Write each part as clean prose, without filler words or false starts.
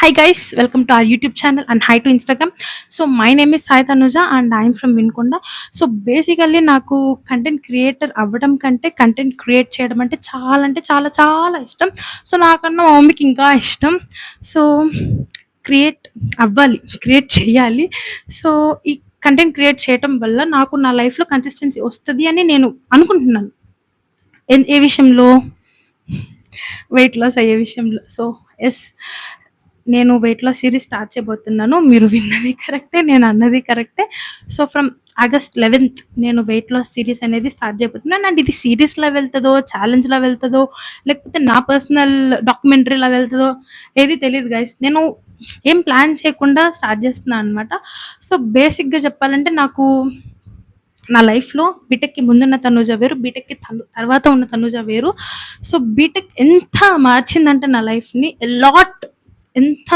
Hi guys, welcome to our YouTube channel and hi to Instagram. So my name is Sai Tanuja and I'm from Vinkonda. So basically నాకు content creator అవ్వడం కంటే content create చేయడం అంటే చాలా చాలా ఇష్టం. So నాకన్నా మా మమ్మీకి ఇంకా ఇష్టం. సో క్రియేట్ అవ్వాలి, క్రియేట్ చేయాలి. సో ఈ కంటెంట్ క్రియేట్ చేయటం వల్ల నాకు నా లైఫ్‌లో కన్సిస్టెన్సీ వస్తది అని నేను అనుకుంటున్నాను. ఏ విషయంలో? వెయిట్ లాస్ అయ్యే విషయంలో. సో యెస్, నేను వెయిట్ లాస్ సీరీస్ స్టార్ట్ చేయబోతున్నాను. మీరు విన్నది కరెక్టే. నేను అన్నది కరెక్టే. సో ఫ్రమ్ ఆగస్ట్ 11థ్ నేను వెయిట్ లాస్ సీరీస్ అనేది స్టార్ట్ చేయబోతున్నాను. అండ్ ఇది సీరీస్‌లా వెళ్తదో, ఛాలెంజ్‌లా వెళ్తదో, లేకపోతే నా పర్సనల్ డాక్యుమెంటరీలా వెళ్తదో ఏది తెలీదు గైస్. నేను ఏం ప్లాన్ చేయకుండా స్టార్ట్ చేస్తున్నా అనమాట. సో బేసిక్‌గా చెప్పాలంటే నాకు నా లైఫ్‌లో బీటెక్‌కి ముందున్న తనూజ వేరు. బీటెక్‌కి తర్వాత ఉన్న తనూజ వేరు. సో బీటెక్ ఎంత మార్చిందంటే నా లైఫ్‌ని లాట్. ఎంత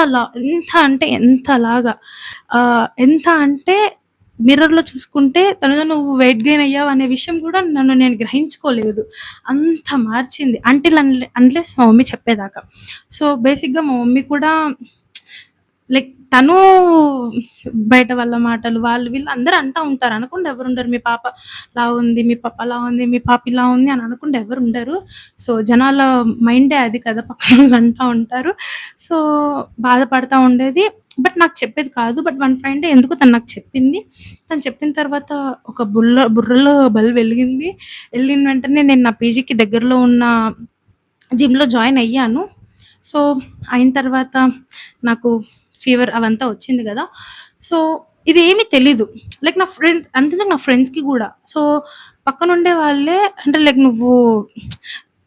అంటే ఎంతలాగా ఎంత అంటే మిర్రర్‌లో చూసుకుంటే తనుజ నువ్వు వెయిట్ గెయిన్ అయ్యావు అనే విషయం కూడా నన్ను నేను గ్రహించుకోలేదు. అంత మార్చింది. అన్‌లెస్ మా మమ్మీ చెప్పేదాకా. సో బేసిక్‌గా మా మమ్మీ కూడా లైక్ తను బయట వాళ్ళ మాటలు వాళ్ళు వీళ్ళు అందరూ అంటా ఉంటారు. అనకుండా ఎవరుండరు. మీ పాప లావుంది, మీ పాప అలా ఉంది, మీ పాప ఇలా ఉంది అని అనకుండా ఎవరుండరు. సో జనాల మైండే అది కదా! పక్కనోళ్ళు అంటా ఉంటారు. సో బాధపడతా ఉండేది. బట్ నాకు చెప్పేది కాదు. బట్ వన్ ఫైన్ డే ఎందుకో తను నాకు చెప్పింది. తను చెప్పిన తర్వాత ఒక బుర్రలో బల్బ్ వెలిగింది. ఎళ్ళిన వెంటనే నేను నా పీజీకి దగ్గరలో ఉన్న జిమ్‌లో జాయిన్ అయ్యాను. సో అయిన తర్వాత నాకు ఫీవర్ అవంతా వచ్చింది గదా! సో ఇదేమి తెలీదు. లైక్ అంతెందుకు నా ఫ్రెండ్స్‌కి గూడా. సో పక్కనుండే వాళ్ళే అంటే లైక్ నువ్వు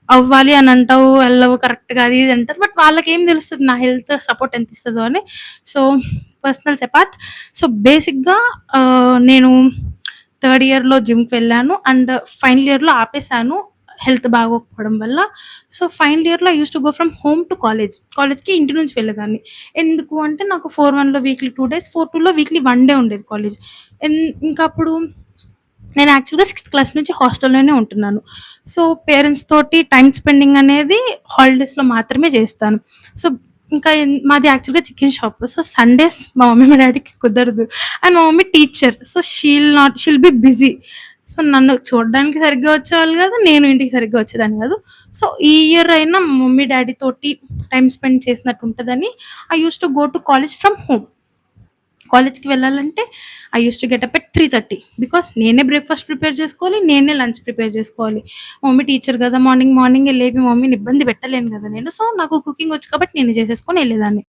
అవ్వాలి అని అంటావు, ఎళ్ళవు కరెక్ట్‌గా అది ఇది అంటారు. బట్ వాళ్ళకేం తెలుస్తది నా హెల్త్ సపోర్ట్ ఎంత ఇస్తదో అని. So personals apart. సో బేసిక్‌గా నేను థర్డ్ ఇయర్‌లో జిమ్‌కి వెళ్ళాను. అండ్ ఫైనల్ ఇయర్‌లో ఆపేసాను. హెల్త్ బాగోకపోవడం వల్ల. సో ఫైనల్ ఇయర్‌లో I used to go from home to college. కాలేజ్‌కి ఇంటి నుంచి వెళ్ళేదాన్ని. ఎందుకు అంటే నాకు 4-1లో వీక్లీ 2 డేస్, 4-2లో వీక్లీ 1 డే ఉండేది కాలేజ్. ఇంకా అప్పుడు నేను యాక్చువల్‌గా సిక్స్త్ క్లాస్ నుంచి హాస్టల్‌లోనే ఉంటున్నాను. సో పేరెంట్స్ తోటి టైమ్ స్పెండింగ్ అనేది హాలిడేస్‌లో మాత్రమే చేస్తాను. సో ఇంకా మాది యాక్చువల్‌గా చికెన్ షాప్. సో సండేస్ మా మమ్మీ, మా డ్యాడీకి కుదరదు. అండ్ మా mummy teacher. So she'll be busy. So నన్ను చూడడానికి సరిగ్గా వచ్చేవాళ్ళు కాదు. నేను ఇంటికి సరిగ్గా వచ్చేదాన్ని కాదు. సో ఈ ఇయర్ అయినా మా మమ్మీ, డ్యాడీ తోటి టైమ్ స్పెండ్ చేసినట్టు ఉంటదని I used to go to college from home. కాలేజ్‌కి వెళ్ళాలంటే I used to get up at 3:30 because నేనే బ్రేక్‌ఫాస్ట్ ప్రిపేర్ చేసుకోవాలి. నేనే లంచ్ ప్రిపేర్ చేసుకోవాలి. మా మమ్మీ టీచర్ కదా! మార్నింగే లేపి మా మమ్మీని ఇబ్బంది పెట్టలేను కదా నేను. సో నాకు కుకింగ్ వచ్చు కాబట్టి నేనే చేసేసుకొని ఎళ్ళేదాన్ని.